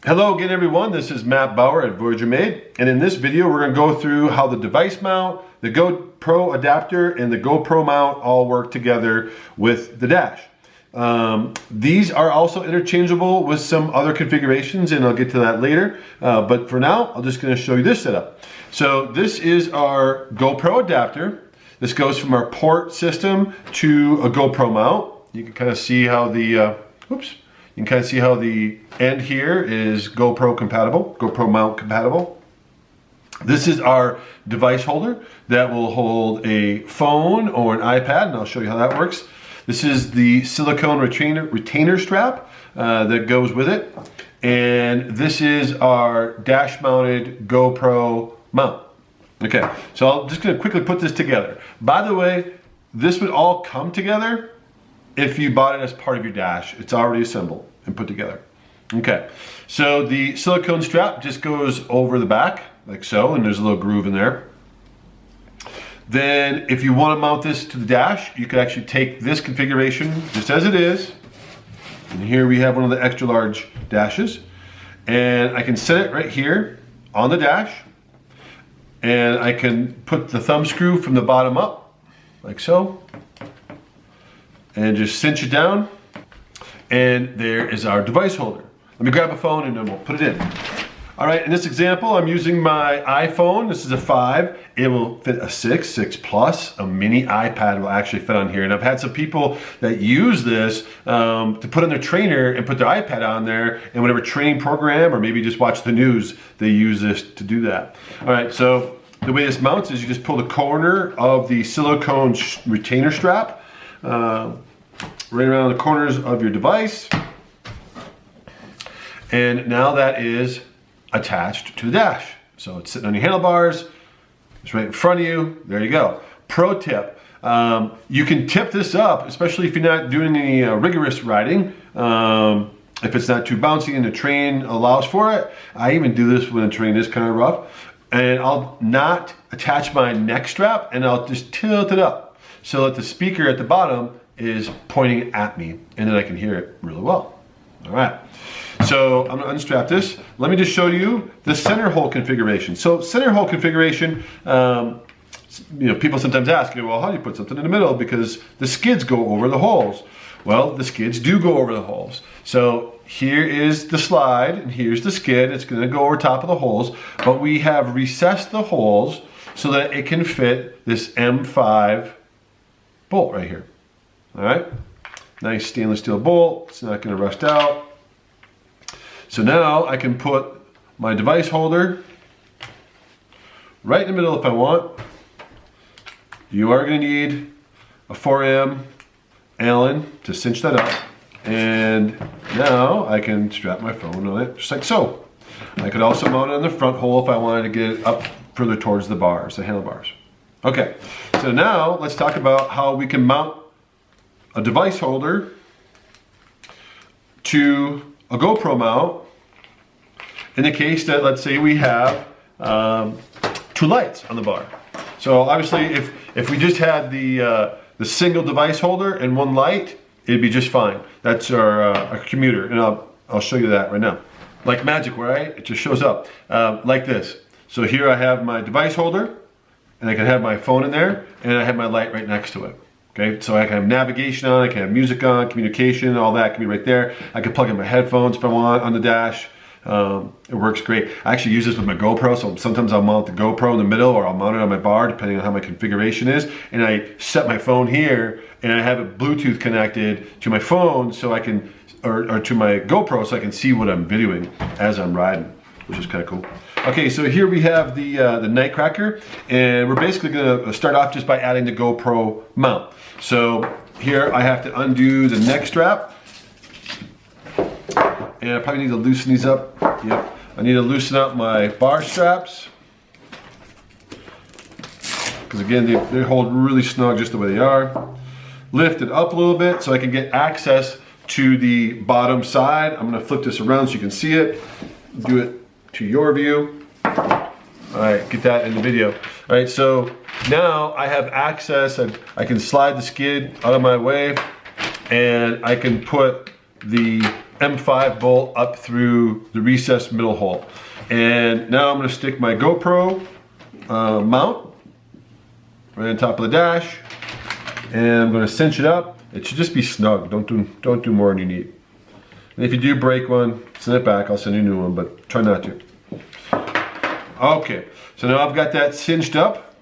Hello again everyone, this is Matt Bauer at Voyager, and in this video we're going to go through how the device mount, the GoPro adapter, and the GoPro mount all work together with the dash. These are also interchangeable with some other configurations, and I'll get to that later, but for now I'm just going to show you this setup. So this is our GoPro adapter. This goes from our port system to a GoPro mount. You can kind of see how the you can kind of see how the end here is GoPro compatible, GoPro mount compatible. This is our device holder that will hold a phone or an iPad, and I'll show you how that works. This is the silicone retainer strap that goes with it. And this is our dash mounted GoPro mount. Okay, so I'm just gonna quickly put this together. By the way, this would all come together if you bought it as part of your dash. It's already assembled and put together. Okay, so the silicone strap just goes over the back like so, and there's a little groove in there. Then if you want to mount this to the dash, you could actually take this configuration just as it is, and here we have one of the extra large dashes, and I can set it right here on the dash, and I can put the thumb screw from the bottom up like so, and just cinch it down, and there is our device holder. Let me grab a phone and then we'll put it in. All right, in this example, I'm using my iPhone. This is a 5. It will fit a 6 Plus. A mini iPad will actually fit on here. And I've had some people that use this to put in their trainer and put their iPad on there, and whatever training program or maybe just watch the news, they use this to do that. All right, so the way this mounts is you just pull the corner of the silicone retainer strap right around the corners of your device, and now that is attached to the dash. So it's sitting on your handlebars, it's right in front of you. There you go. Pro tip, you can tip this up, especially if you're not doing any rigorous riding, if it's not too bouncy and the terrain allows for it. I even do this when the terrain is kind of rough, and I'll not attach my neck strap, and I'll just tilt it up so that the speaker at the bottom is pointing at me, and then I can hear it really well. All right, so I'm gonna unstrap this. Let me just show you the center hole configuration. So center hole configuration, people sometimes ask, well, how do you put something in the middle? Because the skids go over the holes. Well, the skids do go over the holes. So here is the slide, and here's the skid. It's gonna go over top of the holes, but we have recessed the holes so that it can fit this M5 bolt right here. All right, nice stainless steel bolt. It's not going to rust out. So now I can put my device holder right in the middle if I want. You are going to need a 4M Allen to cinch that up. And now I can strap my phone on it just like so. I could also mount it on the front hole if I wanted to get it up further towards the bars, the handlebars. Okay, so now let's talk about how we can mount a device holder to a GoPro mount in the case that, let's say, we have 2 lights on the bar. So obviously if we just had the single device holder and 1 light, it'd be just fine. That's our commuter, and I'll show you that right now. Like magic, right? It just shows up like this. So here I have my device holder, and I can have my phone in there, and I have my light right next to it. Okay, so I can have navigation on, I can have music on, communication, all that can be right there. I can plug in my headphones if I want on the dash. It works great. I actually use this with my GoPro, so sometimes I'll mount the GoPro in the middle, or I'll mount it on my bar depending on how my configuration is. And I set my phone here, and I have it Bluetooth connected to my phone so I can, or to my GoPro, so I can see what I'm videoing as I'm riding, which is kind of cool. Okay, so here we have the Nightcracker, and we're basically gonna start off just by adding the GoPro mount. So here I have to undo the neck strap, and I probably need to loosen these up. Yep, I need to loosen up my bar straps, because again, they hold really snug just the way they are. Lift it up a little bit so I can get access to the bottom side. I'm gonna flip this around so you can see it. Do it to your view. All right, get that in the video. All right, so now I have access, and I can slide the skid out of my way, and I can put the M5 bolt up through the recessed middle hole. And now I'm going to stick my GoPro mount right on top of the dash, and I'm going to cinch it up. It should just be snug. Don't do more than you need. And if you do break one, send it back. I'll send you a new one, but try not to. Okay, so now I've got that cinched up,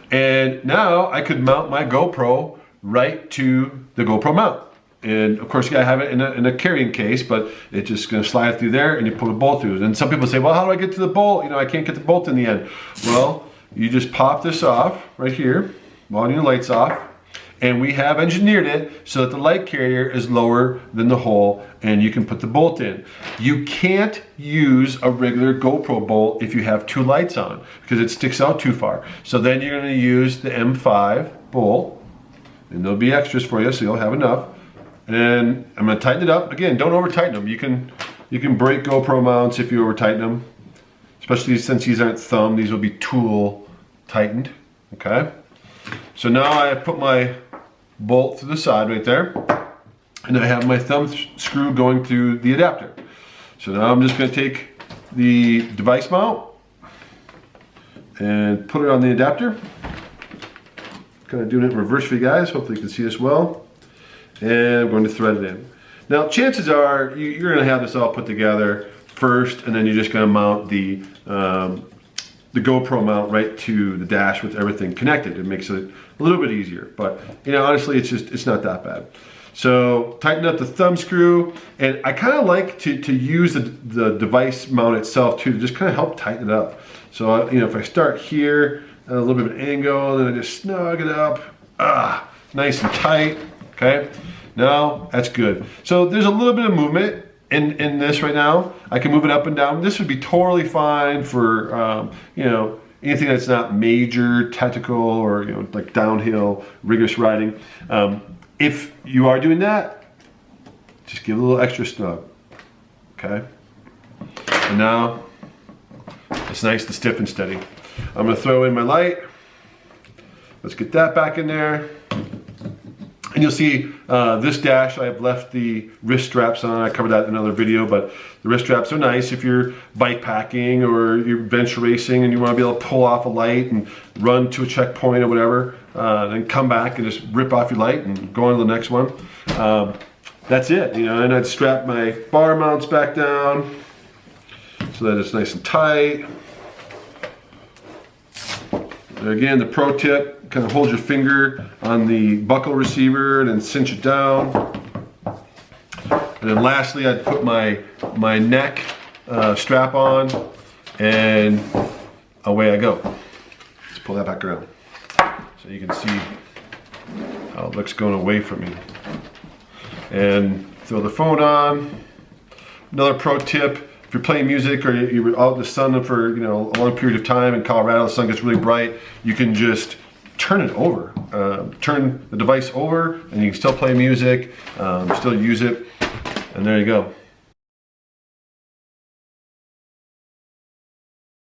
and now I could mount my GoPro right to the GoPro mount. And of course, you gotta have it in a carrying case, but it's just gonna slide through there, and you put a bolt through it. And some people say, well, how do I get to the bolt? You know, I can't get the bolt in the end. Well, you just pop this off right here while your light's off. And we have engineered it so that the light carrier is lower than the hole, and you can put the bolt in. You can't use a regular GoPro bolt if you have two lights on, because it sticks out too far. So then you're gonna use the M5 bolt, and there'll be extras for you, so you'll have enough. And I'm gonna tighten it up. Again, don't over tighten them. You can break GoPro mounts if you over tighten them, especially since these aren't thumb. These will be tool tightened, okay? So now I have put my bolt through the side right there, and I have my thumb screw going through the adapter. So now I'm just going to take the device mount and put it on the adapter. Kind of doing it in reverse for you guys. Hopefully you can see this well. And I'm going to thread it in. Now chances are you're going to have this all put together first, and then you're just going to mount the GoPro mount right to the dash with everything connected. It makes it a little bit easier, but you know, honestly, it's not that bad. So tighten up the thumb screw, and I kind of like to use the device mount itself too, to just kind of help tighten it up. So you know, if I start here at a little bit of an angle, then I just snug it up, nice and tight. Okay, now that's good. So there's a little bit of movement in this right now. I can move it up and down. This would be totally fine for you know, anything that's not major technical or, you know, like downhill rigorous riding. If you are doing that, just give it a little extra snug. Okay, and now it's nice and stiff and steady. I'm gonna throw in my light. Let's get that back in there. And you'll see this dash, I have left the wrist straps on. I covered that in another video, but the wrist straps are nice if you're bike packing or you're bench racing and you want to be able to pull off a light and run to a checkpoint or whatever, then come back and just rip off your light and go on to the next one. That's it, you know, and I'd strap my bar mounts back down so that it's nice and tight. And again, the pro tip, kind of hold your finger on the buckle receiver and then cinch it down. And then lastly, I'd put my neck strap on, and away I go. Let's pull that back around so you can see how it looks going away from me. And throw the phone on. Another pro tip, if you're playing music or you're out in the sun for, you know, a long period of time in Colorado, the sun gets really bright, you can just turn it over. Turn the device over and you can still play music, still use it, and there you go.